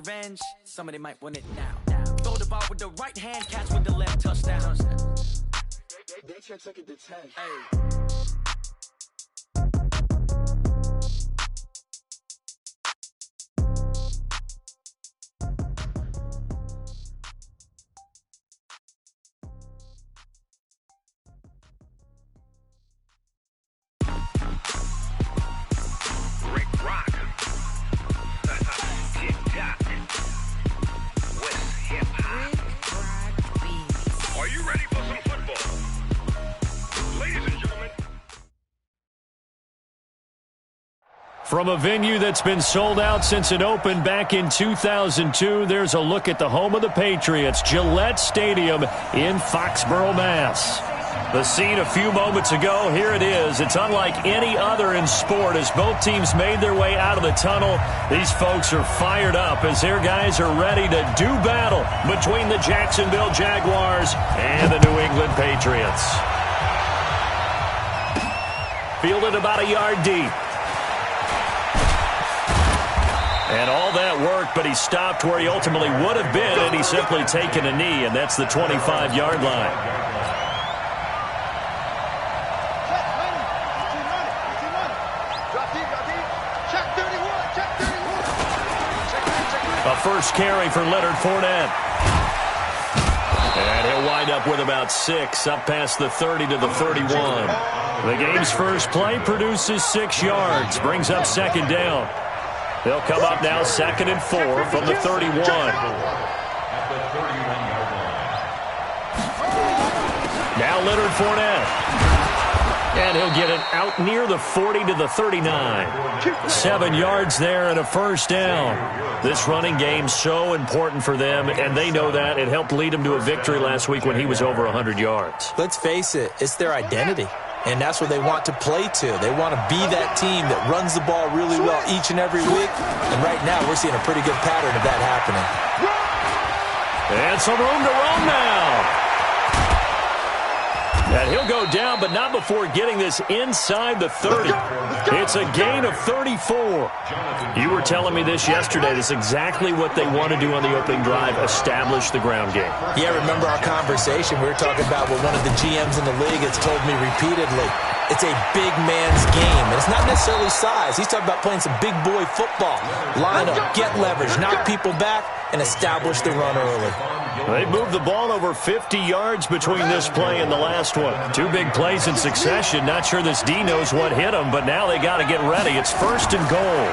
revenge, somebody might win it now. Throw the ball with the right hand, catch with the left, touchdown. They took it to 10. Hey. From a venue that's been sold out since it opened back in 2002, there's a look at the home of the Patriots, Gillette Stadium in Foxborough, Mass. The scene a few moments ago, here it is. It's unlike any other in sport as both teams made their way out of the tunnel. These folks are fired up as their guys are ready to do battle between the Jacksonville Jaguars and the New England Patriots. Fielded about a yard deep. And all that worked, but he stopped where he ultimately would have been, and he's simply taken a knee, and that's the 25-yard line. A first carry for Leonard Fournette. And he'll wind up with about 6, up past the 30 to the 31. The game's first play produces 6 yards, brings up second down. They'll come up now 2nd and 4 from the 31. Now Leonard Fournette. And he'll get it out near the 40 to the 39. 7 yards there and a first down. This running game's so important for them, and they know that. It helped lead them to a victory last week when he was over 100 yards. Let's face it, it's their identity. And that's what they want to play to. They want to be that team that runs the ball really well each and every week. And right now, we're seeing a pretty good pattern of that happening. And some room to run now. And he'll go down, but not before getting this inside the 30. It's a gain of 34. You were telling me this yesterday. This is exactly what they want to do on the opening drive, establish the ground game. Yeah, remember our conversation. We were talking about what one of the GMs in the league has told me repeatedly. It's a big man's game, and it's not necessarily size. He's talking about playing some big boy football. Line up, get leverage, knock people back, and establish the run early. They moved the ball over 50 yards between this play and the last one. 2 big plays in succession. Not sure this D knows what hit him, but now they got to get ready. It's 1st and goal.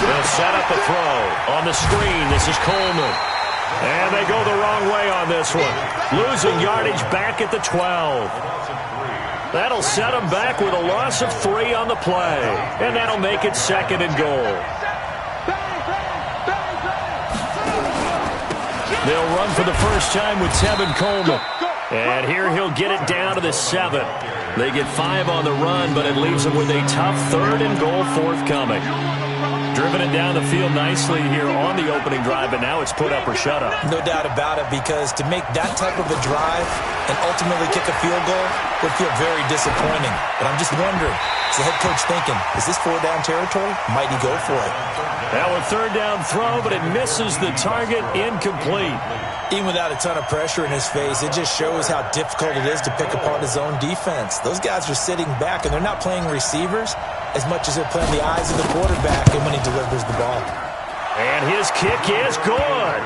They'll set up a throw. On the screen, this is Coleman. And they go the wrong way on this one. Losing yardage back at the 12. That'll set them back with a loss of 3 on the play. And that'll make it 2nd and goal. They'll run for the first time with Tevin Coleman. And here he'll get it down to the 7. They get 5 on the run, but it leaves them with a tough 3rd and goal forthcoming. Driven it down the field nicely here on the opening drive, and now it's put up or shut up. No doubt about it, because to make that type of a drive and ultimately kick a field goal would feel very disappointing. But I'm just wondering, is the head coach thinking, is this 4-down territory? Might he go for it? Now a 3rd down throw, but it misses the target, incomplete. Even without a ton of pressure in his face, it just shows how difficult it is to pick apart his own defense. Those guys are sitting back, and they're not playing receivers as much as they're playing the eyes of the quarterback and when he delivers the ball. And his kick is good.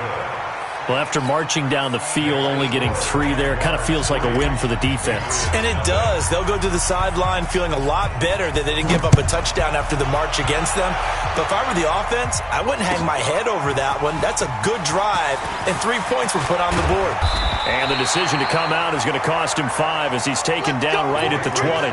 Well, after marching down the field, only getting 3 there, kind of feels like a win for the defense. And it does. They'll go to the sideline feeling a lot better that they didn't give up a touchdown after the march against them. But if I were the offense, I wouldn't hang my head over that one. That's a good drive, and 3 points were put on the board. And the decision to come out is going to cost him 5 as he's taken down right at the 20.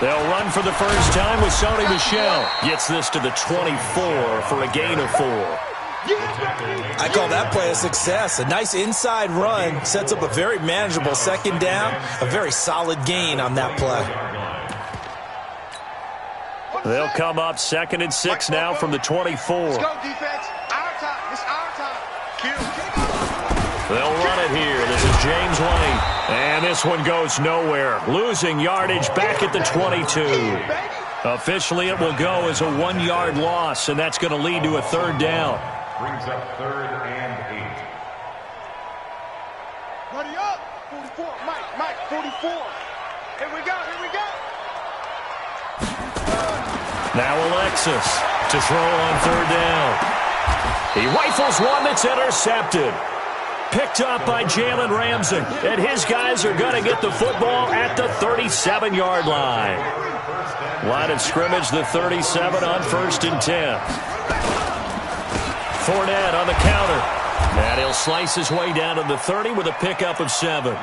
They'll run for the first time with Sony Michel. Gets this to the 24 for a gain of 4. I call that play a success. A nice inside run sets up a very manageable second down, a very solid gain on that play. They'll come up 2nd and 6 now from the 24. Let's go, defense. Our time. It's our time. They'll run it here. This is James Lane. And this one goes nowhere. Losing yardage back at the 22. Officially, it will go as a 1-yard loss, and that's going to lead to a 3rd down. Brings up 3rd and 8. Buddy up. 44. Mike, 44. Here we go. Now Alexis to throw on 3rd down. He rifles one that's intercepted. Picked up by Jalen Ramsey. And his guys are going to get the football at the 37-yard line. Line of scrimmage, the 37 on 1st and 10. Fournette on the counter. And he'll slice his way down to the 30 with a pickup of 7.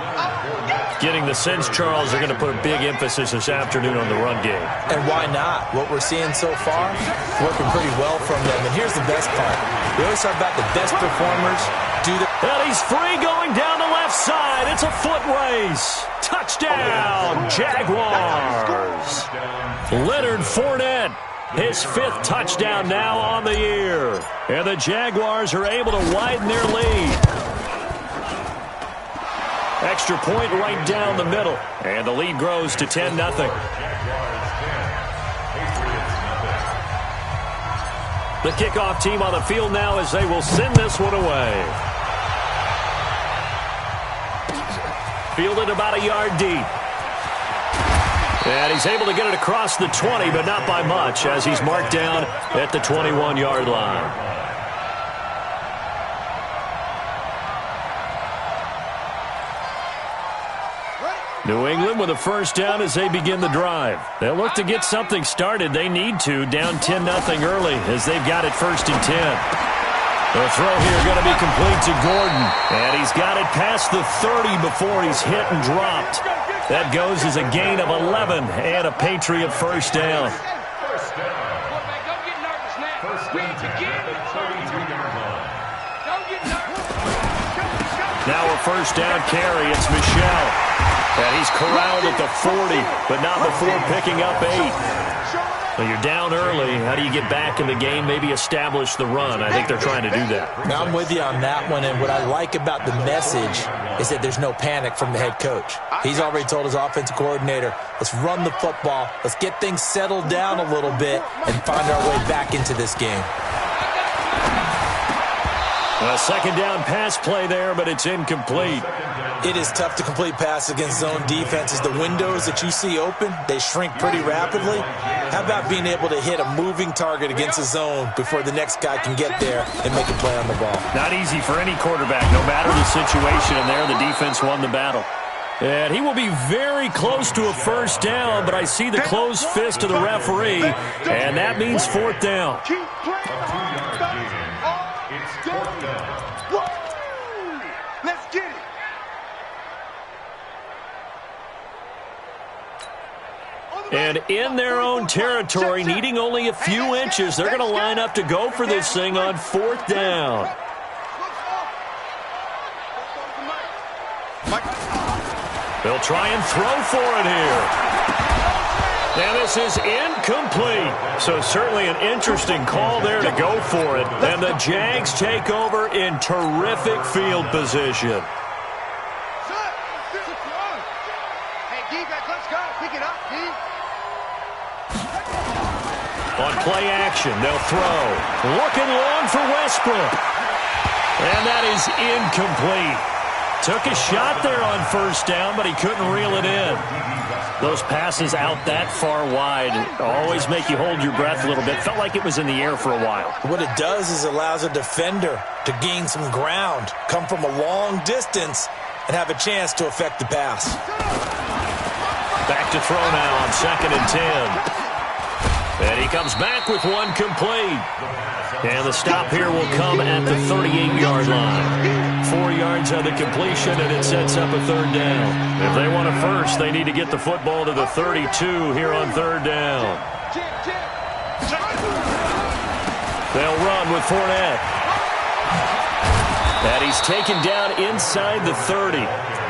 Getting the sense Charles are going to put a big emphasis this afternoon on the run game. And why not? What we're seeing so far, working pretty well from them. And here's the best part. We always talk about the best performers do the... And he's free going down the left side. It's a foot race. Touchdown, Jaguars. Leonard Fournette. His 5th touchdown now on the year. And the Jaguars are able to widen their lead. Extra point right down the middle. And the lead grows to 10-0. The kickoff team on the field now as they will send this one away. Fielded about a yard deep. And he's able to get it across the 20, but not by much, as he's marked down at the 21-yard line. New England with a 1st down as they begin the drive. They'll look to get something started. They need to, down 10-0 early, as they've got it 1st and 10. The throw here going to be complete to Gordon. And he's got it past the 30 before he's hit and dropped. That goes as a gain of 11 and a Patriot 1st down. Now a 1st down carry. It's Michel. And he's corralled at the 40, but not before picking up 8. Well, you're down early. How do you get back in the game, maybe establish the run? I think they're trying to do that. Now, I'm with you on that one, and what I like about the message is that there's no panic from the head coach. He's already told his offensive coordinator, let's run the football, let's get things settled down a little bit, and find our way back into this game. A 2nd down pass play there, but it's incomplete. It is tough to complete passes against zone defenses. The windows that you see open, they shrink pretty rapidly. How about being able to hit a moving target against a zone before the next guy can get there and make a play on the ball? Not easy for any quarterback, no matter the situation, and there the defense won the battle. And he will be very close to a 1st down, but I see the closed fist of the referee, and that means 4th down. Let's get it. And in their own territory, needing only a few inches, they're going to line up to go for this thing on 4th down. They'll try and throw for it here. And this is incomplete. So certainly an interesting call there to go for it. And the Jags take over in terrific field position. Hey, defense, let's go. Pick it up, D. On play action, they'll throw. Looking long for Westbrook. And that is incomplete. Took a shot there on 1st down, but he couldn't reel it in. Those passes out that far wide always make you hold your breath a little bit. Felt like it was in the air for a while. What it does is allows a defender to gain some ground, come from a long distance, and have a chance to affect the pass. Back to throw now on 2nd and 10. And he comes back with one complete. And the stop here will come at the 38-yard line. 4 yards on the completion, and it sets up a 3rd down. If they want a first, they need to get the football to the 32 here on 3rd down. They'll run with Fournette. And he's taken down inside the 30.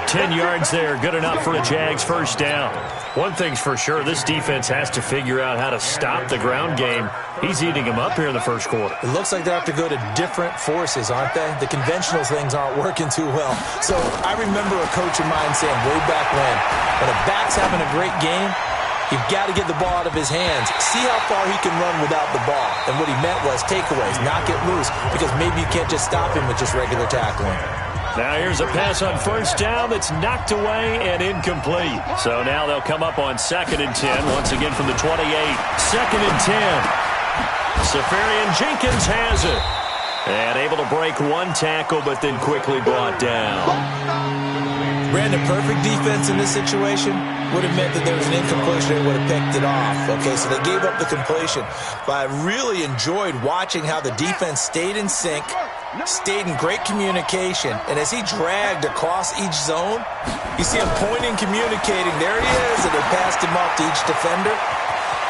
10 yards there, good enough for a Jags first down. One thing's for sure, this defense has to figure out how to stop the ground game. He's eating them up here in the first quarter. It looks like they have to go to different forces, aren't they? The conventional things aren't working too well. So I remember a coach of mine saying way back when a back's having a great game, you've got to get the ball out of his hands. See how far he can run without the ball. And what he meant was takeaways, not get loose, because maybe you can't just stop him with just regular tackling. Now here's a pass on first down that's knocked away and incomplete. So now they'll come up on 2nd and 10, once again from the 28. 2nd and 10. Safarian Jenkins has it. And able to break one tackle, but then quickly brought down. Brandon, perfect defense in this situation would have meant that there was an incompletion and would have picked it off. Okay, so they gave up the completion. But I really enjoyed watching how the defense stayed in sync, stayed in great communication, and as he dragged across each zone, you see him pointing, communicating. There he is, and they passed him off to each defender.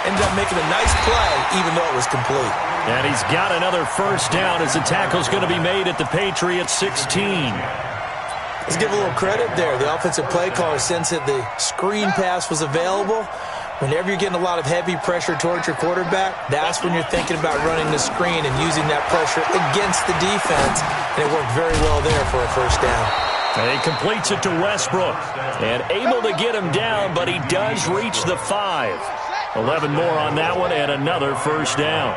Ended up making a nice play, even though it was complete. And he's got another first down as the tackle's going to be made at the Patriots 16. Let's give a little credit there. The offensive play caller sensed that the screen pass was available. Whenever you're getting a lot of heavy pressure towards your quarterback, that's when you're thinking about running the screen and using that pressure against the defense. And it worked very well there for a first down. And he completes it to Westbrook. And able to get him down, but he does reach the 5. 11 more on that one and another first down.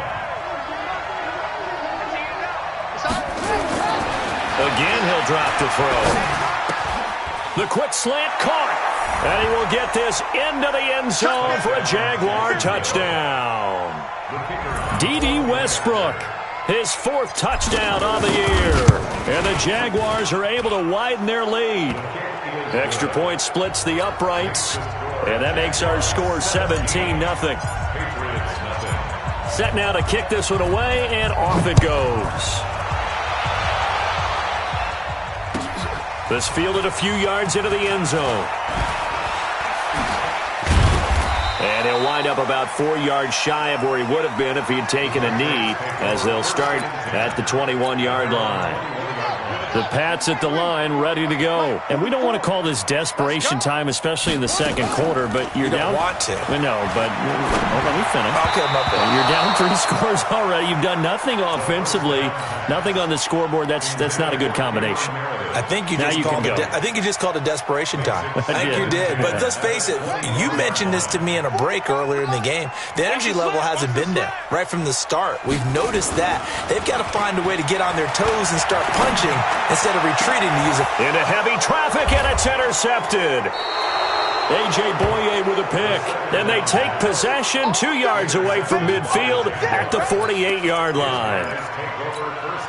Again, he'll drop to throw. The quick slant caught. And he will get this into the end zone for a Jaguar touchdown. D.D. Westbrook, his 4th touchdown on the year. And the Jaguars are able to widen their lead. Extra point splits the uprights. And that makes our score 17-0. Set now to kick this one away, and off it goes. This fielded a few yards into the end zone. And he'll wind up about 4 yards shy of where he would have been if he had taken a knee, as they'll start at the 21-yard line. The Pats at the line, ready to go. And we don't want to call this desperation time, especially in the second quarter, but you're down. You don't want to. No, but let me finish. Okay, my bad. You're down 3 scores already. You've done nothing offensively, nothing on the scoreboard. That's not a good combination. I think you just called it desperation time. I think you did. But let's face it, you mentioned this to me in a break earlier in the game. The energy level hasn't been there right from the start. We've noticed that. They've got to find a way to get on their toes and start punching instead of retreating to use it. Into heavy traffic, and it's intercepted. A.J. Boye with a pick. And they take possession 2 yards away from midfield at the 48-yard line.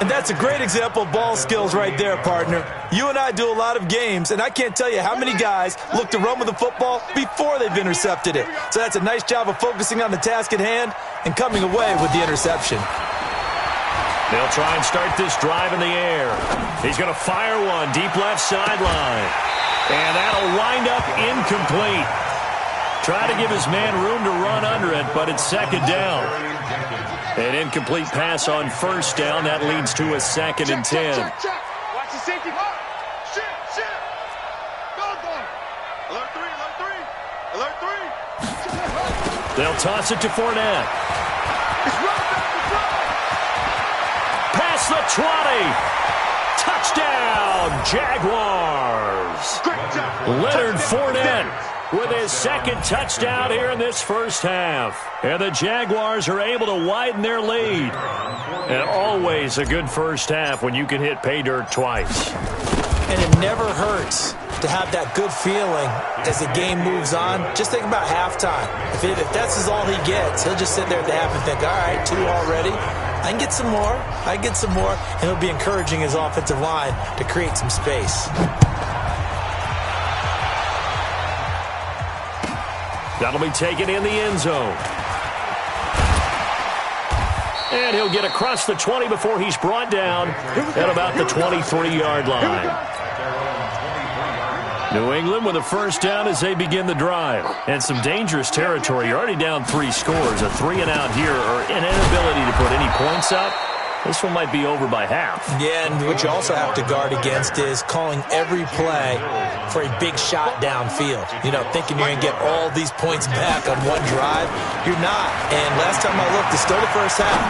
And that's a great example of ball skills right there, partner. You and I do a lot of games, and I can't tell you how many guys look to run with the football before they've intercepted it. So that's a nice job of focusing on the task at hand and coming away with the interception. They'll try and start this drive in the air. He's going to fire one deep left sideline. And that'll wind up incomplete. Try to give his man room to run under it, but it's second down. An incomplete pass on first down. That leads to a 2nd and 10. Watch the safety. Shit. Go. Alert 3. They'll toss it to Fournette. Past the 20. Touchdown, Jaguars. Leonard Fournette with his 2nd touchdown here in this first half. And the Jaguars are able to widen their lead. And always a good first half when you can hit pay dirt twice. And it never hurts to have that good feeling as the game moves on. Just think about halftime. If that's all he gets, he'll just sit there at the half and think, all right, 2 already. I can get some more. And he'll be encouraging his offensive line to create some space. That'll be taken in the end zone. And he'll get across the 20 before he's brought down at about the 23-yard line. New England with a first down as they begin the drive. And some dangerous territory. You're already down 3 scores. A 3-and-out here or an inability to put any points up This one might be over by half. Yeah, and what you also have to guard against is calling every play for a big shot downfield. You know, thinking you're going to get all these points back on one drive. You're not. And last time I looked, it's still the first half.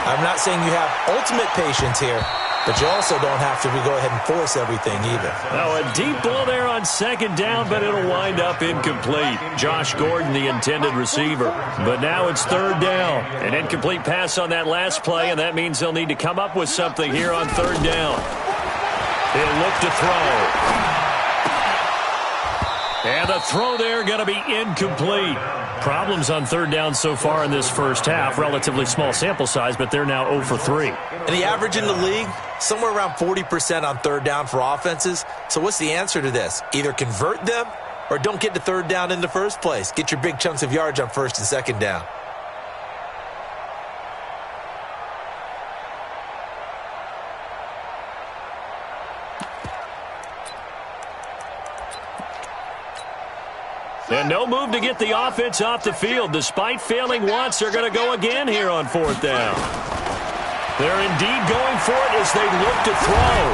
I'm not saying you have ultimate patience here, but you also don't have to go ahead and force everything either. Now a deep ball there on second down, but it'll wind up incomplete. Josh Gordon, the intended receiver. But now it's third down. An incomplete pass on that last play, and that means they'll need to come up with something here on third down. They'll look to throw. And the throw there going to be incomplete. Problems on third down so far in this first half. Relatively small sample size, but they're now 0 for 3. And the average in the league, somewhere around 40% on third down for offenses. So what's the answer to this? Either convert them or don't get to third down in the first place. Get your big chunks of yards on first and second down. And no move to get the offense off the field. Despite failing once, they're going to go again here on fourth down. They're indeed going for it as they look to throw.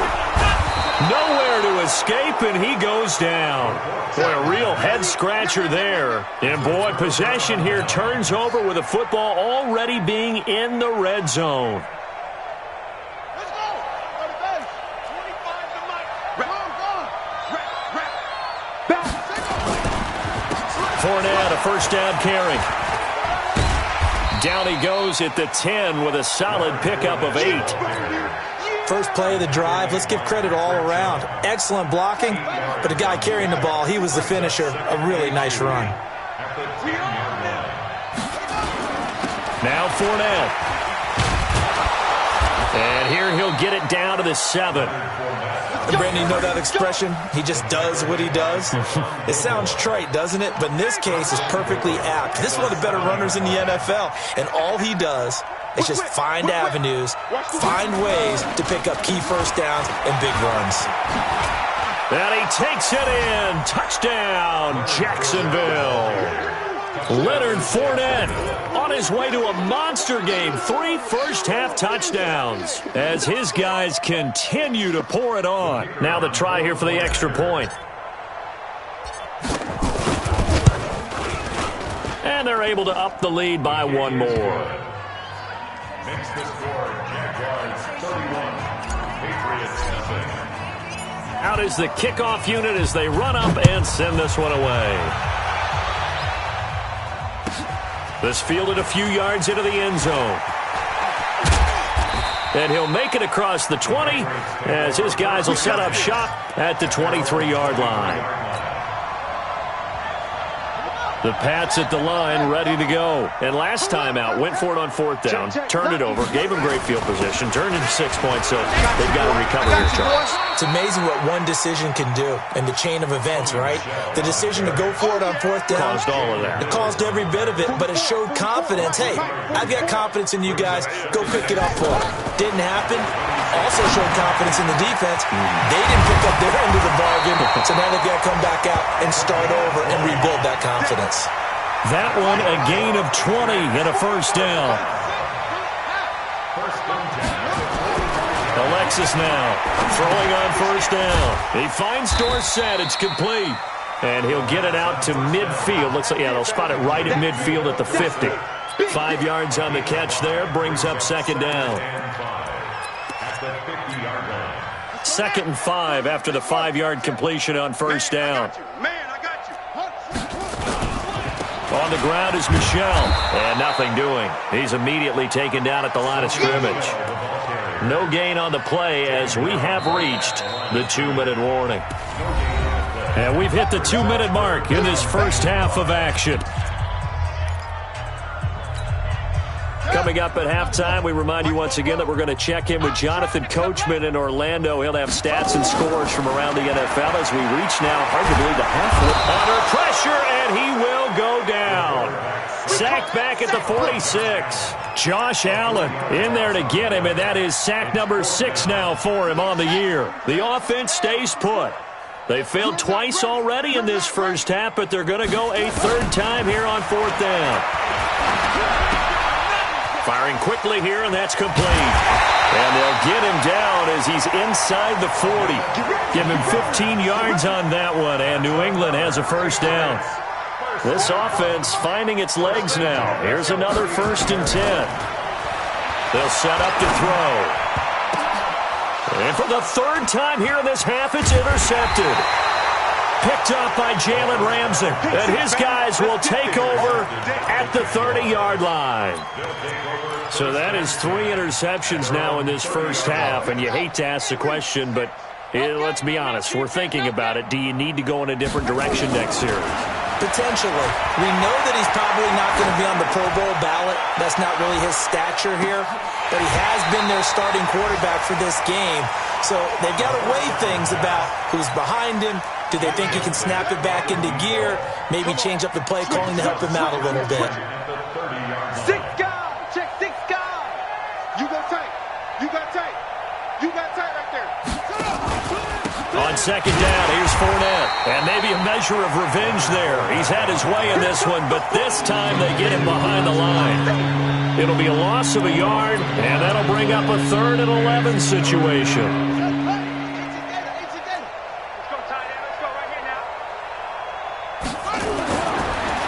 Nowhere to escape, and he goes down. Boy, a real head-scratcher there. And, boy, possession here turns over with the football already being in the red zone. Fournette, a first down carry. Down he goes at the 10 with a solid pickup of 8. First play of the drive, let's give credit all around. Excellent blocking, but the guy carrying the ball, he was the finisher. A really nice run. Now Fournette. And here he'll get it down to the 7. Brandon, you know that expression? He just does what he does. It sounds trite, doesn't it? But in this case, it's perfectly apt. This is one of the better runners in the NFL, and all he does is just find avenues, find ways to pick up key first downs and big runs. And he takes it in. Touchdown, Jacksonville. Leonard Fournette on his way to a monster game. 3 first-half touchdowns as his guys continue to pour it on. Now the try here for the extra point. And they're able to up the lead by one more. Makes the score Jaguars 31, Patriots nothing. Out is the kickoff unit as they run up and send this one away. This fielded a few yards into the end zone. And he'll make it across the 20 as his guys will set up shop at the 23-yard line. The Pats at the line, ready to go. And last time out, went for it on fourth down, turned it over, gave him great field position, turned into 6 points, so they've got to recover here, Charles. It's amazing what one decision can do in the chain of events, right? The decision to go for it on fourth down. Caused all of that. It caused every bit of it, but it showed confidence. Hey, I've got confidence in you guys. Go pick it up for it. Didn't happen. Also showed confidence in the defense. They didn't pick up their end of the bargain, so now they've got to come back out and start over and rebuild that confidence. That one a gain of 20 and a first down. Alexis now throwing on first down. He finds Dorsett. It's complete. And he'll get it out to midfield. Looks like, yeah, they'll spot it right at midfield at the 50. 5 yards on the catch there. Brings up second down. 2nd and 5 after the 5-yard completion on first down. On the ground is Michel. And nothing doing. He's immediately taken down at the line of scrimmage. No gain on the play as we have reached the 2-minute warning. And we've hit the 2-minute mark in this first half of action. Coming up at halftime, we remind you once again that we're going to check in with Jonathan Coachman in Orlando. He'll have stats and scores from around the NFL as we reach now, hard to believe, the halfway. Under pressure, and he will go down. Sacked back at the 46. Josh Allen in there to get him, and that is sack number 6 now for him on the year. The offense stays put. They failed twice already in this first half, but they're going to go a third time here on fourth down. Firing quickly here, and that's complete. And they'll get him down as he's inside the 40. Give him 15 yards on that one, and New England has a first down. This offense finding its legs now. Here's another 1st and 10. They'll set up to throw. And for the 3rd time here in this half, it's intercepted. Picked up by Jalen Ramsey. And his guys will take over at the 30-yard line. So that is 3 interceptions now in this first half. And you hate to ask the question, but let's be honest. We're thinking about it. Do you need to go in a different direction next series? Potentially. We know that he's probably not going to be on the Pro Bowl ballot. That's not really his stature here. But he has been their starting quarterback for this game. So they've got to weigh things about who's behind him. Do they think he can snap it back into gear? Maybe change up the play calling to help him out a little bit. 6 guys. Check 6 guys. You go tight. You got tight. You got tight right there. On 2nd down, here's Fournette. And maybe a measure of revenge there. He's had his way in this one, but this time they get him behind the line. It'll be a loss of a yard, and that'll bring up a 3rd and 11 situation.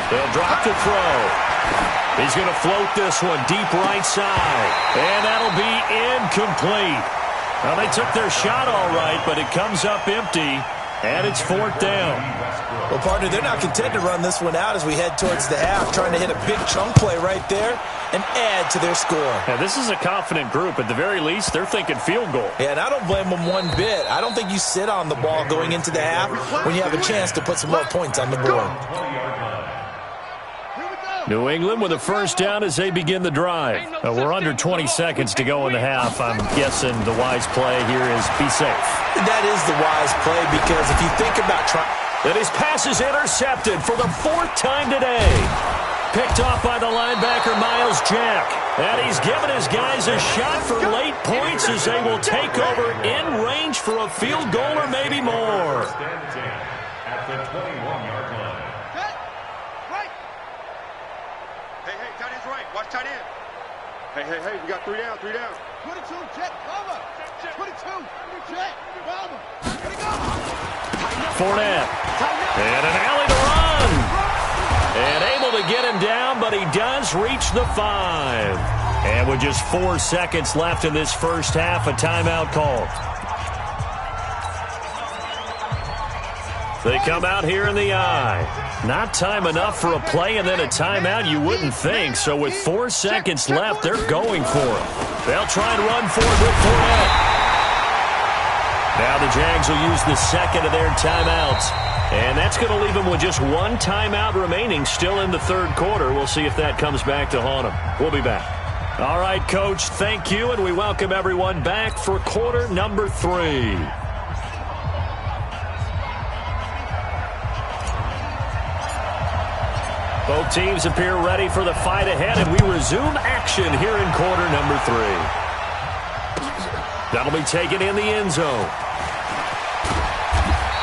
They'll drop to throw. He's going to float this one deep right side. And that'll be incomplete. Well, they took their shot all right, but it comes up empty, and it's 4th down. Well, partner, they're not content to run this one out as we head towards the half, trying to hit a big chunk play right there and add to their score. Yeah, this is a confident group. At the very least, they're thinking field goal. Yeah, and I don't blame them one bit. I don't think you sit on the ball going into the half when you have a chance to put some more points on the board. New England with a first down as they begin the drive. We're under 20 seconds to go in the half. I'm guessing the wise play here is be safe. That is the wise play because if you think about trying... And his pass is intercepted for the 4th time today. Picked off by the linebacker Miles Jack. And he's given his guys a shot for late points as they will take over in range for a field goal or maybe more. At the 21-yard line. Tight end's right. Watch tight end. Hey, we got 3 down, 3 down. 22, check, cover. 22, check, cover. Here we go. Fournette. And an alley to run. And able to get him down, but he does reach the 5. And with just 4 seconds left in this first half, a timeout called. They come out here in the eye. Not time enough for a play and then a timeout, you wouldn't think. So with 4 seconds left, they're going for it. They'll try and run for it with Fournette. Now the Jags will use the second of their timeouts. And that's going to leave them with just 1 timeout remaining still in the 3rd quarter. We'll see if that comes back to haunt them. We'll be back. All right, Coach, thank you, and we welcome everyone back for quarter number 3. Both teams appear ready for the fight ahead, and we resume action here in quarter number 3. That'll be taken in the end zone.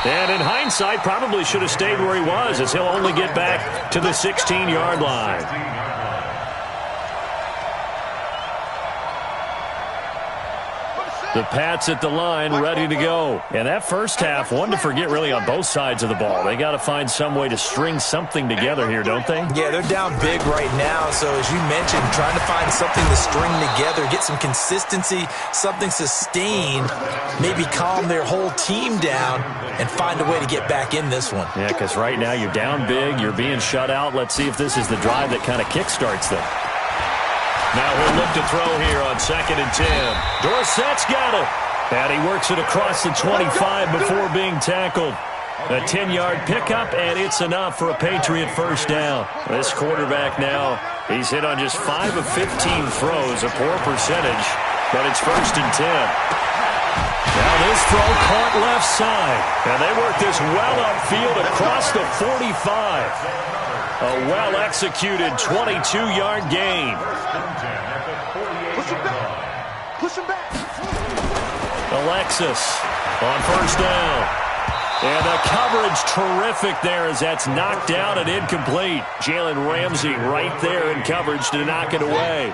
And in hindsight, probably should have stayed where he was, as he'll only get back to the 16-yard line. The Pats at the line, ready to go. And that first half, one to forget really on both sides of the ball. They got to find some way to string something together here, don't they? Yeah, they're down big right now. So as you mentioned, trying to find something to string together, get some consistency, something sustained, maybe calm their whole team down and find a way to get back in this one. Yeah, because right now you're down big, you're being shut out. Let's see if this is the drive that kind of kickstarts them. Now he'll look to throw here on 2nd and 10. Dorsett's got it. And he works it across the 25 before being tackled. A 10-yard pickup, and it's enough for a Patriot first down. This quarterback now, he's hit on just 5 of 15 throws, a poor percentage, but it's 1st and 10. Now this throw caught left side. And they work this well upfield across the 45. A well-executed 22-yard gain. Push him back. Push him back. Alexis on first down. And the coverage terrific there as that's knocked down and incomplete. Jalen Ramsey right there in coverage to knock it away.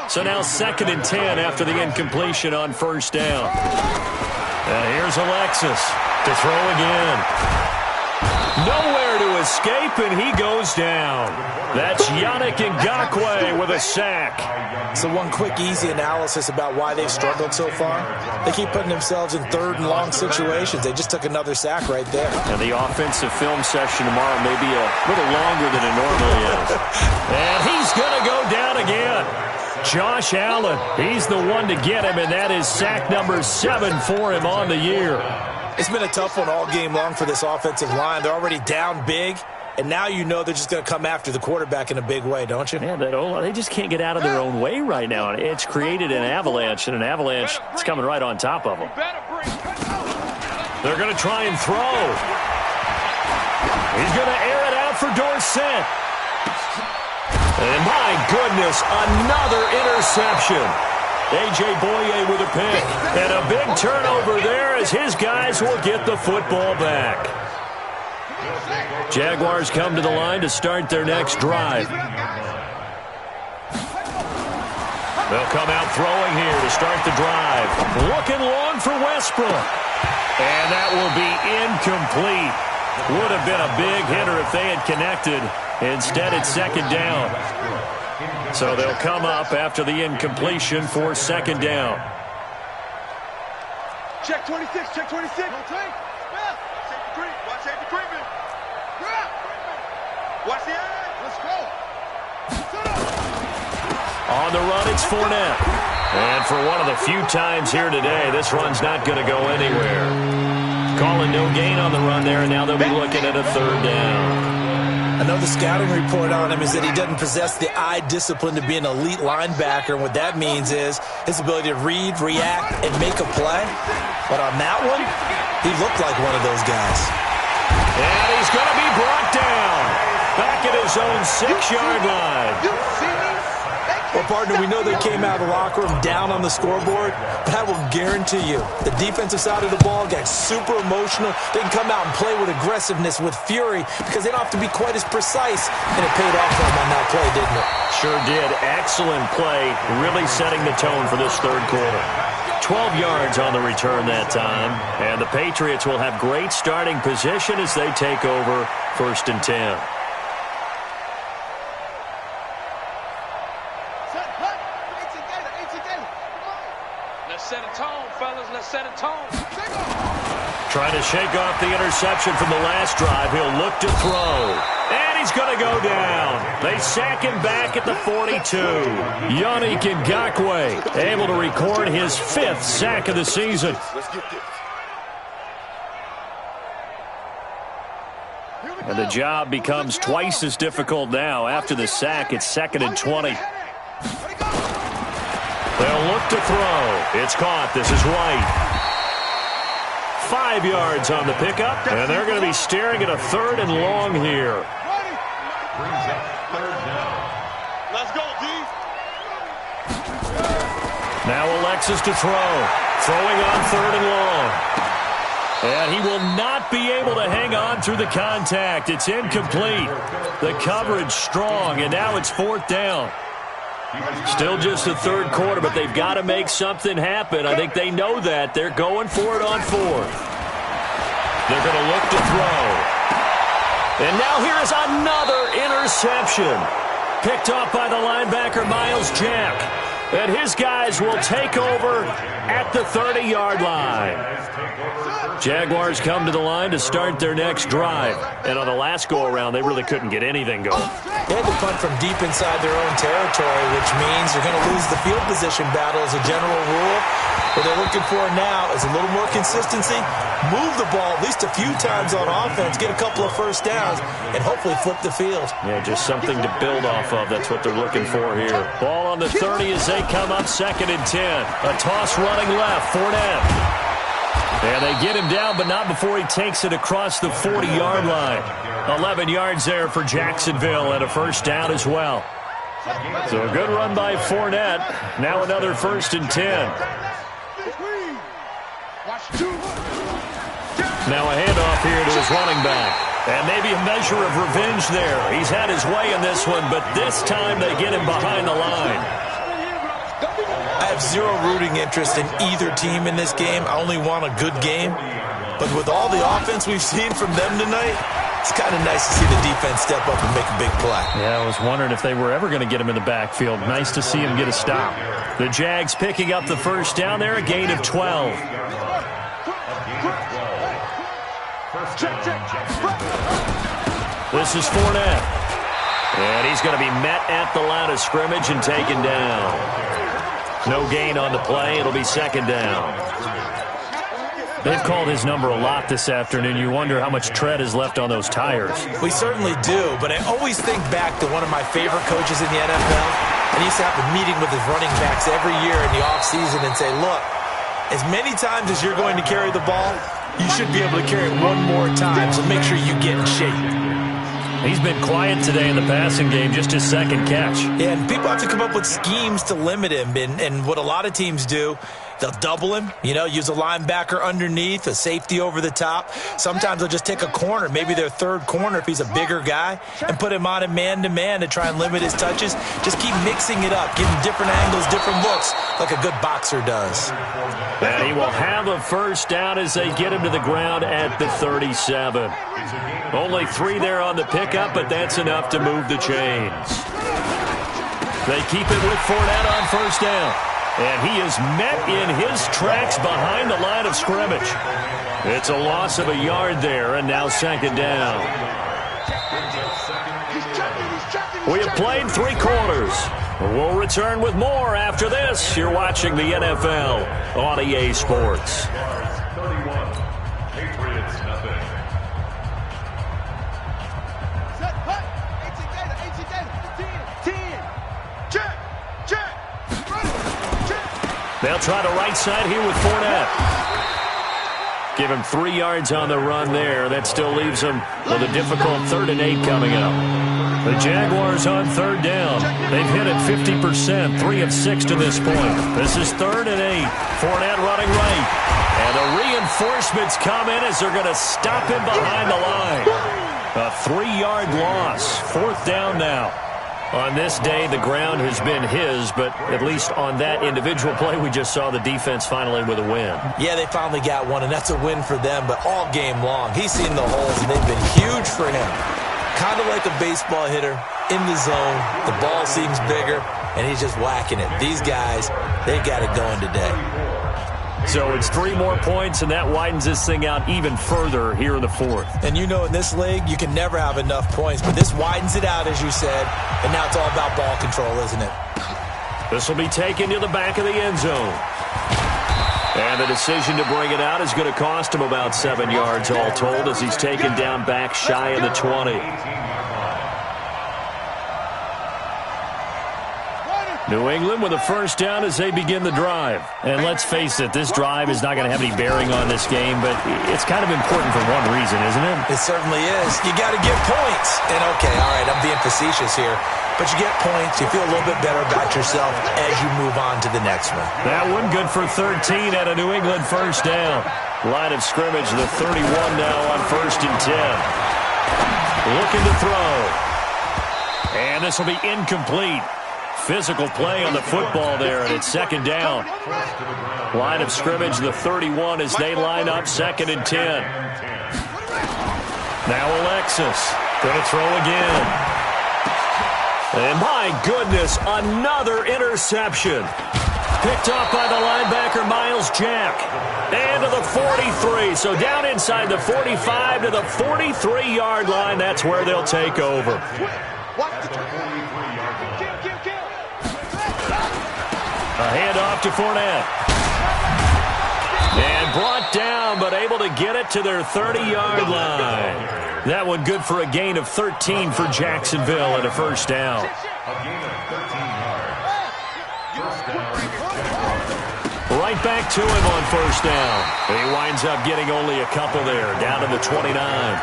So now 2nd and 10 after the incompletion on first down. And here's Alexis to throw again. Nowhere to escape, and he goes down. That's Yannick Ngakoue with a sack. So one quick, easy analysis about why they've struggled so far. They keep putting themselves in 3rd and long situations. They just took another sack right there. And the offensive film session tomorrow may be a little longer than it normally is. And he's going to go down again. Josh Allen, he's the one to get him, and that is sack number 7 for him on the year. It's been a tough one all game long for this offensive line. They're already down big, and now you know they're just going to come after the quarterback in a big way, don't you? Yeah, they just can't get out of their own way right now. It's created an avalanche, and an avalanche is coming right on top of them. They're going to try and throw. He's going to air it out for Dorsett. And my goodness, another interception. A.J. Boye with a pick. And a big turnover there as his guys will get the football back. Jaguars come to the line to start their next drive. They'll come out throwing here to start the drive. Looking long for Westbrook. And that will be incomplete. Would have been a big hitter if they had connected. Instead, it's 2nd down. So they'll come up after the incompletion for 2nd down. Check 26, check 26. Watch safety Greenman. Watch the edge. Let's go. On the run, it's Fournette. And for one of the few times here today, this run's not going to go anywhere. Calling no gain on the run there, and now they'll be looking at a 3rd down. I know the scouting report on him is that he doesn't possess the eye discipline to be an elite linebacker. And what that means is his ability to read, react, and make a play. But on that one, he looked like one of those guys. And he's going to be brought down. Back at his own 6-yard line. Well, partner, we know they came out of the locker room down on the scoreboard, but I will guarantee you the defensive side of the ball got super emotional. They can come out and play with aggressiveness, with fury, because they don't have to be quite as precise, and it paid off for them on that play, didn't it? Sure did. Excellent play, really setting the tone for this 3rd quarter. 12 yards on the return that time, and the Patriots will have great starting position as they take over 1st and 10. Set a tone. Trying to shake off the interception from the last drive. He'll look to throw. And he's going to go down. They sack him back at the 42. Yannick Ngakoue able to record his 5th sack of the season. And the job becomes twice as difficult now. After the sack, it's 2nd and 20. They'll look to throw. It's caught. This is White. 5 yards on the pickup, and they're going to be staring at a 3rd and long here. Let's go, D. Now Alexis to throw. Throwing on 3rd and long. And he will not be able to hang on through the contact. It's incomplete. The coverage strong, and now it's 4th down. Still just the 3rd quarter, but they've got to make something happen. I think they know that. They're going for it on 4th. They're going to look to throw. And now here is another interception. Picked off by the linebacker, Miles Jack. And his guys will take over at the 30-yard line. Jaguars come to the line to start their next drive. And on the last go-around, they really couldn't get anything going. They had to punt from deep inside their own territory, which means you're going to lose the field position battle as a general rule. What they're looking for now is a little more consistency, move the ball at least a few times on offense, get a couple of first downs, and hopefully flip the field. Yeah, just something to build off of. That's what they're looking for here. Ball on the 30 as they come up 2nd and 10. A toss running left, Fournette. And they get him down, but not before he takes it across the 40-yard line. 11 yards there for Jacksonville and a 1st down as well. So a good run by Fournette. Now another 1st and 10. Now a handoff here to his running back. And maybe a measure of revenge there. He's had his way in this one, but this time they get him behind the line. have zero rooting interest in either team in this game. I only want a good game. But with all the offense we've seen from them tonight, it's kind of nice to see the defense step up and make a big play. Yeah, I was wondering if they were ever going to get him in the backfield. Nice to see him get a stop. The Jags picking up the first down there, a gain of 12. This is Fournette. And he's going to be met at the line of scrimmage and taken down. No gain on the play. It'll be second down. They've called his number a lot this afternoon. You wonder how much tread is left on those tires. We certainly do, but I always think back to one of my favorite coaches in the NFL. And he used to have a meeting with his running backs every year in the offseason and say, look, as many times as you're going to carry the ball, you should be able to carry it one more time, so make sure you get in shape. He's been quiet today in the passing game, just his second catch. Yeah, and people have to come up with schemes to limit him. And what a lot of teams do, they'll double him, use a linebacker underneath, a safety over the top. Sometimes they'll just take a corner, maybe their third corner if he's a bigger guy, and put him on a man-to-man to try and limit his touches. Just keep mixing it up, giving different angles, different looks, like a good boxer does. And he will have a first down as they get him to the ground at the 37. Only 3 there on the pickup, but that's enough to move the chains. They keep it with Fournette on first down. And he is met in his tracks behind the line of scrimmage. It's a loss of a yard there, and now second down. We have played 3 quarters. We'll return with more after this. You're watching the NFL on EA Sports. 31. Patriots nothing. They'll try the right side here with Fournette. Give him 3 yards on the run there. That still leaves him with a difficult 3rd and 8 coming up. The Jaguars on 3rd down. They've hit it 50%, 3 of 6 to this point. This is 3rd and 8. Fournette running right. And the reinforcements come in as they're going to stop him behind the line. A 3-yard loss. 4th down now. On this day, the ground has been his, but at least on that individual play, we just saw the defense finally with a win. Yeah, they finally got one, and that's a win for them, but all game long, he's seen the holes, and they've been huge for him. Kind of like a baseball hitter in the zone. The ball seems bigger, and he's just whacking it. These guys, they got it going today. So it's 3 more points, and that widens this thing out even further here in the 4th. And in this league, you can never have enough points, but this widens it out, as you said, and now it's all about ball control, isn't it? This will be taken to the back of the end zone. And the decision to bring it out is going to cost him about 7 yards all told as he's taken down back shy of the 20. New England with a first down as they begin the drive. And let's face it, this drive is not going to have any bearing on this game, but it's kind of important for one reason, isn't it? It certainly is. You got to get points. And okay, all right, I'm being facetious here, but you get points, you feel a little bit better about yourself as you move on to the next one. That one good for 13 at a New England first down. Line of scrimmage, the 31 now on 1st and 10. Looking to throw. And this will be incomplete. Physical play on the football there, and it's second down. Line of scrimmage, the 31 as they line up 2nd and 10. Now Alexis going to throw again. And my goodness, another interception. Picked off by the linebacker, Miles Jack. And to the 43. So down inside the 45 to the 43-yard line. That's where they'll take over. A handoff to Fournette. And brought down, but able to get it to their 30-yard line. That one good for a gain of 13 for Jacksonville and a first down. Right back to him on first down. He winds up getting only a couple there, down to the 29.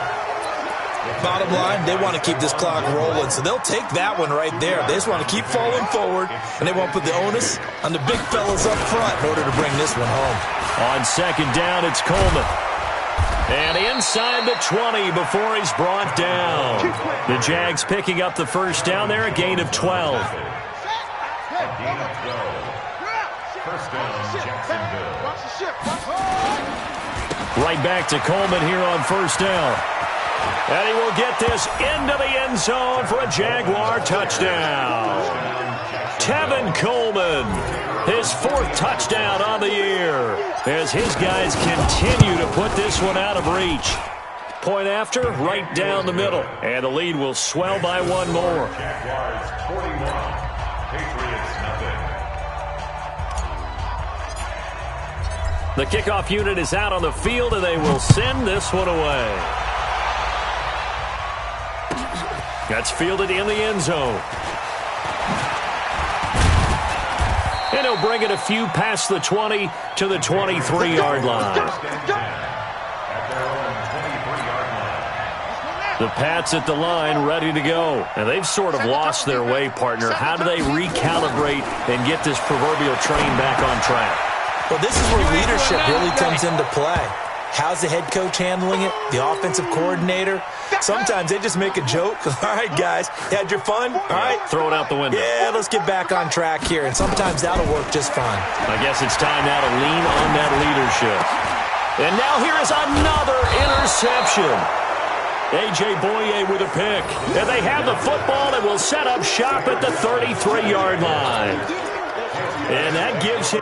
Bottom line, they want to keep this clock rolling, so they'll take that one right there. They just want to keep falling forward, and they won't put the onus on the big fellas up front in order to bring this one home. On second down, it's Coleman. And inside the 20 before he's brought down. The Jags picking up the first down there, a gain of 12. First down, Jacksonville. Watch the ship. Right back to Coleman here on first down. And he will get this into the end zone for a Jaguar touchdown. Tevin Coleman, his 4th touchdown on the year, as his guys continue to put this one out of reach. Point after, right down the middle. And the lead will swell by one more. Jaguars 41, Patriots nothing. The kickoff unit is out on the field, and they will send this one away. That's fielded in the end zone. And he'll bring it a few past the 20 to the 23-yard line. The Pats at the line, ready to go. And they've sort of lost their way, partner. How do they recalibrate and get this proverbial train back on track? Well, this is where leadership really comes into play. How's the head coach handling it? The offensive coordinator? Sometimes they just make a joke. All right, guys, you had your fun? All right. Throw it out the window. Yeah, let's get back on track here. And sometimes that'll work just fine. I guess it's time now to lean on that leadership. And now here is another interception. A.J. Boye with a pick. And they have the football and will set up shop at the 33-yard line. And that gives him...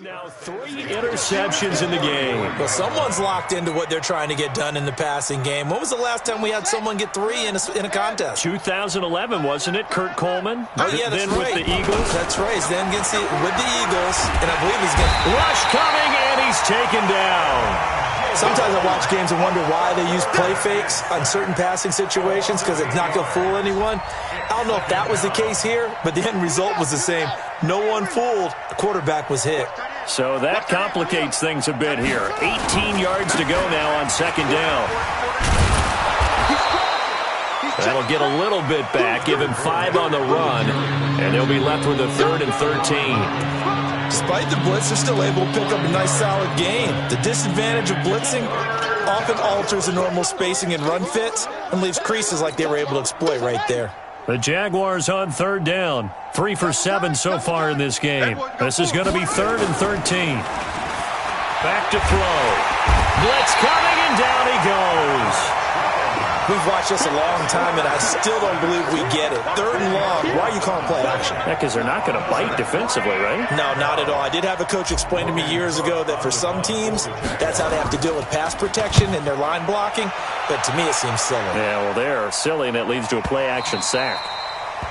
Now 3 interceptions in the game. Well, someone's locked into what they're trying to get done in the passing game. When was the last time we had someone get 3 in a contest? 2011, wasn't it, Kurt Coleman? Oh, yeah, that's then right. with the Eagles. That's right. He's then with the Eagles, and I believe he's going to... Rush coming, and he's taken down. Sometimes I watch games and wonder why they use play fakes on certain passing situations because it's not going to fool anyone. I don't know if that was the case here, but the end result was the same. No one fooled. The quarterback was hit. So that complicates things a bit here. 18 yards to go now on second down. That'll get a little bit back, give him 5 on the run, and they'll be left with a 3rd and 13. Despite the blitz, they're still able to pick up a nice, solid gain. The disadvantage of blitzing often alters the normal spacing and run fits and leaves creases like they were able to exploit right there. The Jaguars on 3rd down. 3 for 7 so far in this game. This is going to be 3rd and 13. Back to throw. Blitz coming, and down he goes. We've watched this a long time, and I still don't believe we get it. 3rd and long. Why are you calling play action? Yeah, because they're not going to bite defensively, right? No, not at all. I did have a coach explain to me years ago that for some teams, that's how they have to deal with pass protection and their line blocking. But to me, it seems silly. Yeah, well, they're silly, and it leads to a play-action sack.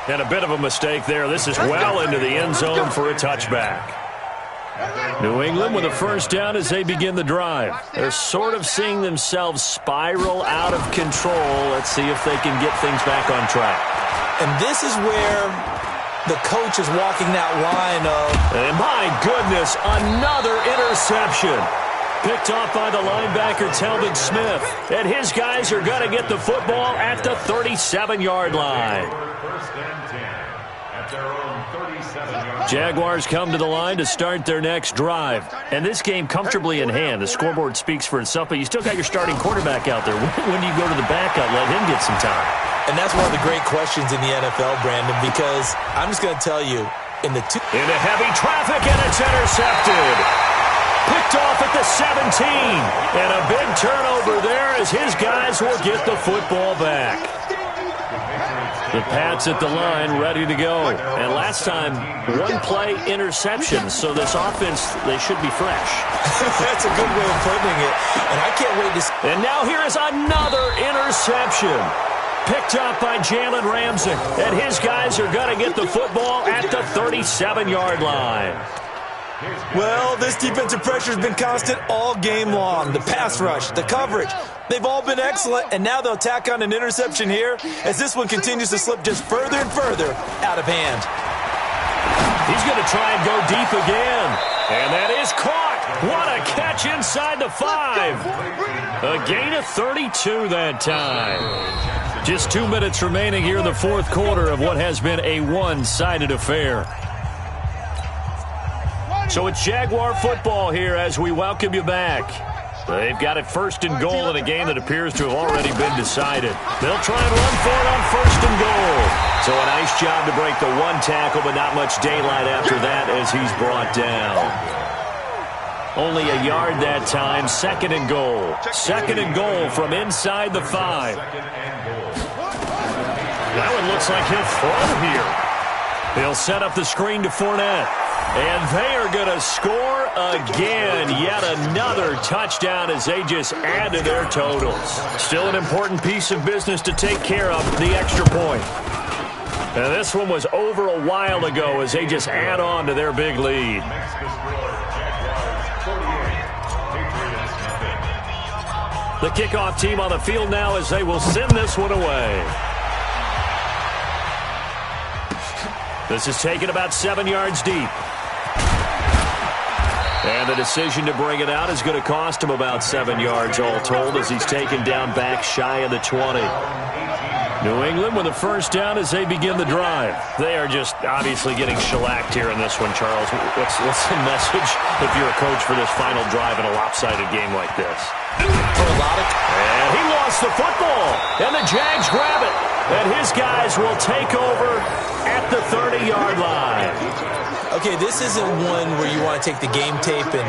And a bit of a mistake there. This is well into the end zone for a touchback. New England with a first down as they begin the drive. They're sort of seeing themselves spiral out of control. Let's see if they can get things back on track. And this is where the coach is walking that line of... And my goodness, another interception. Picked off by the linebacker, Telvin Smith. And his guys are going to get the football at the 37-yard line. First and 10 at their own 37-yard. Jaguars come to the line to start their next drive. And this game comfortably in hand. The scoreboard speaks for itself, but you still got your starting quarterback out there. When do you go to the backup, let him get some time? And that's one of the great questions in the NFL, Brandon, because I'm just going to tell you, into heavy traffic, and it's intercepted. Picked off at the 17. And a big turnover there as his guys will get the football back. The Pats at the line, ready to go. And last time, 1-play interception. So this offense, they should be fresh. That's a good way of putting it. And I can't wait to see. And now here is another interception. Picked up by Jalen Ramsey. And his guys are going to get the football at the 37-yard line. Well, this defensive pressure has been constant all game long. The pass rush, the coverage, they've all been excellent, and now they'll tack on an interception here as this one continues to slip just further and further out of hand. He's going to try and go deep again, and that is caught. What a catch inside the 5. A gain of 32 that time. Just 2 minutes remaining here in the fourth quarter of what has been a one-sided affair. So it's Jaguar football here as we welcome you back. They've got it 1st and goal in a game that appears to have already been decided. They'll try and run for it on 1st and goal. So a nice job to break the one tackle, but not much daylight after that as he's brought down. Only a yard that time. 2nd and goal. 2nd and goal from inside the 5. That one looks like he'll throw here. He'll set up the screen to Fournette. And they are going to score again. Yet another touchdown as they just add to their totals. Still an important piece of business to take care of, the extra point. And this one was over a while ago as they just add on to their big lead. The kickoff team on the field now as they will send this one away. This is taken about 7 yards deep. And the decision to bring it out is going to cost him about 7 yards all told as he's taken down back shy of the 20. New England with a first down as they begin the drive. They are just obviously getting shellacked here in this one, Charles. What's the message if you're a coach for this final drive in a lopsided game like this? And he lost the football, and the Jags grab it. And his guys will take over at the 30-yard line. Okay, this isn't one where you want to take the game tape and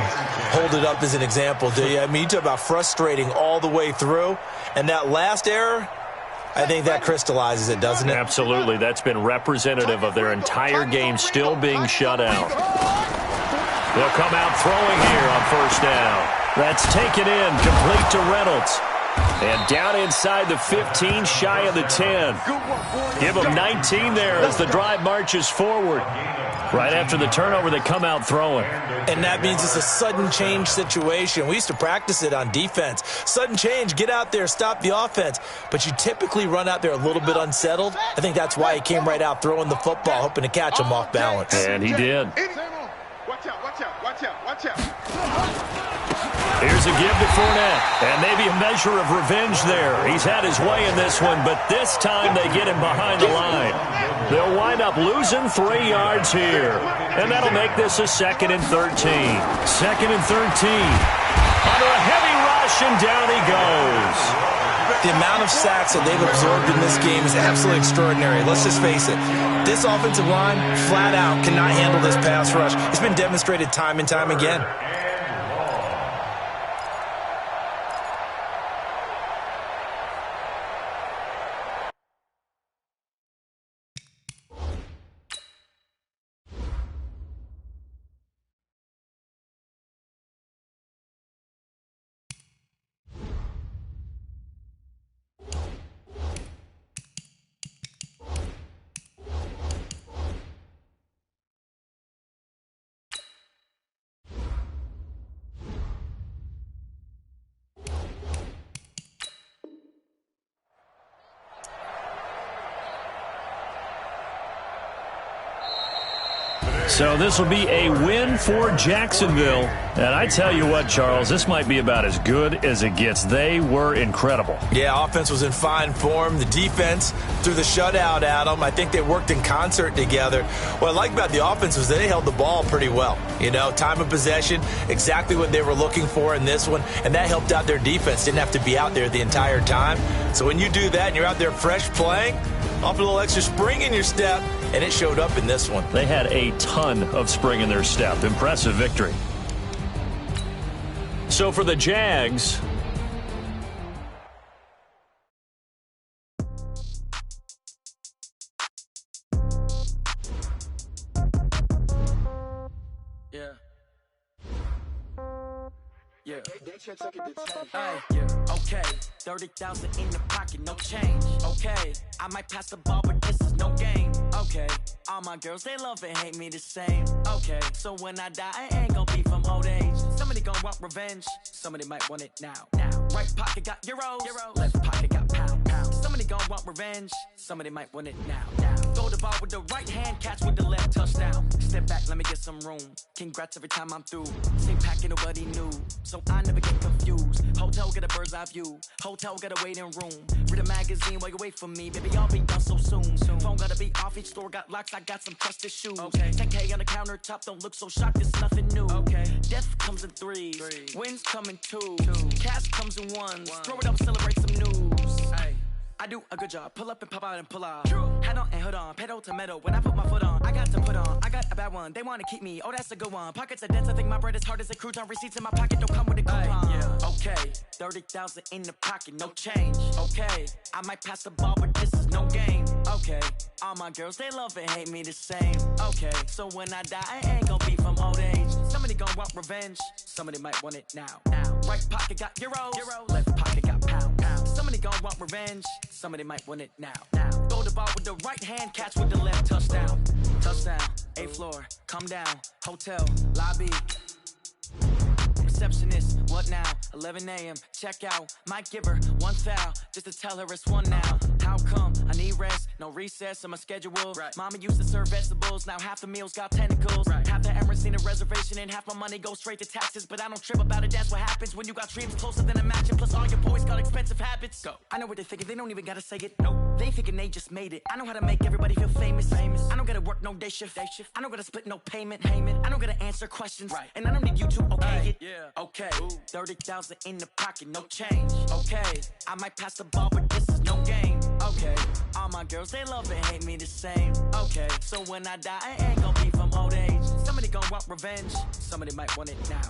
hold it up as an example, do you? I mean, you talk about frustrating all the way through. And that last error, I think that crystallizes it, doesn't it? Absolutely. That's been representative of their entire game still being shut out. They'll come out throwing here on 1st down. That's taken in, complete to Reynolds. And down inside the 15, shy of the 10. Give them 19 there as the drive marches forward. Right after the turnover, they come out throwing. And that means it's a sudden change situation. We used to practice it on defense. Sudden change, get out there, stop the offense. But you typically run out there a little bit unsettled. I think that's why he came right out throwing the football, hoping to catch him off balance. And he did. Watch out, watch out, watch out, watch out. Here's a give to Fournette, and maybe a measure of revenge there. He's had his way in this one, but this time they get him behind the line. They'll wind up losing 3 yards here, and that'll make this a 2nd and 13. 2nd and 13. Under a heavy rush, and down he goes. The amount of sacks that they've absorbed in this game is absolutely extraordinary. Let's just face it. This offensive line, flat out, cannot handle this pass rush. It's been demonstrated time and time again. So this will be a win for Jacksonville. And I tell you what, Charles, this might be about as good as it gets. They were incredible. Yeah, offense was in fine form. The defense threw the shutout at them. I think they worked in concert together. What I like about the offense was they held the ball pretty well. You know, time of possession, exactly what they were looking for in this one. And that helped out their defense. Didn't have to be out there the entire time. So when you do that and you're out there fresh playing, off a little extra spring in your step, and it showed up in this one. They had a ton of spring in their step. Impressive victory. So for the Jags, okay, 30,000 in the pocket, no change. Okay, I might pass the ball, but this is no game. Okay, all my girls, they love and hate me the same. Okay, so when I die, I ain't gonna be from old age. Somebody gonna want revenge, somebody might want it now. Right pocket got euros, left pocket got pounds. Somebody gonna want revenge, somebody might want it now. Throw the ball with the right hand, catch with the left, touchdown. Step back, let me get some room. Congrats every time I'm through. Same packet, nobody knew, so I never get confused. Hotel get a bird's eye view. Hotel got a waiting room. Read a magazine while you wait for me. Baby, I'll be done so soon. Phone gotta be off, each store got locks. I got some trusted shoes. 10K on the countertop, don't look so shocked, it's nothing new. Death comes in threes. Wins come in twos. Cash comes in ones. Throw it up, celebrate some news. I do a good job. Pull up and pop out and pull out. Head on and hood on. Pedal to metal. When I put my foot on, I got to put on. I got a bad one. They want to keep me. Oh, that's a good one. Pockets are dense. I think my bread is hard as a crouton. Receipts in my pocket don't come with a coupon. Okay, 30,000 in the pocket, no change. Okay, I might pass the ball, but this is no game. Okay, all my girls, they love and hate me the same. Okay, so when I die, I ain't gonna be from old age. Somebody gon' want revenge. Somebody might want it now. Right pocket got euros. Left pocket got pounds. Somebody gon' want revenge. Somebody might want it now. Throw the ball with the right hand, catch with the left. Touchdown. Touchdown. 8th floor. Come down. Hotel. Lobby. Receptionist, what now? 11 a.m. Check out. Might give her one foul just to tell her it's one now. How come? I need rest. No recess on my schedule. Mama used to serve vegetables. Now half the meals got tentacles. Half the Emirates need a reservation and half my money goes straight to taxes. But I don't trip about it. That's what happens when you got dreams closer than a match. And plus all your boys got expensive habits. Go. I know what they're thinking. They don't even gotta say it. Nope. They thinking they just made it. I know how to make everybody feel famous. I don't gotta work no day shift. I don't gotta split no payment. I don't gotta answer questions. And I don't need you to okay it. Okay, 30,000 in the pocket, no change. Okay, I might pass the ball, but this is no game. Okay, all my girls, they love and hate me the same. Okay, so when I die, I ain't gonna be from old age. Somebody gon' want revenge. Somebody might want it now.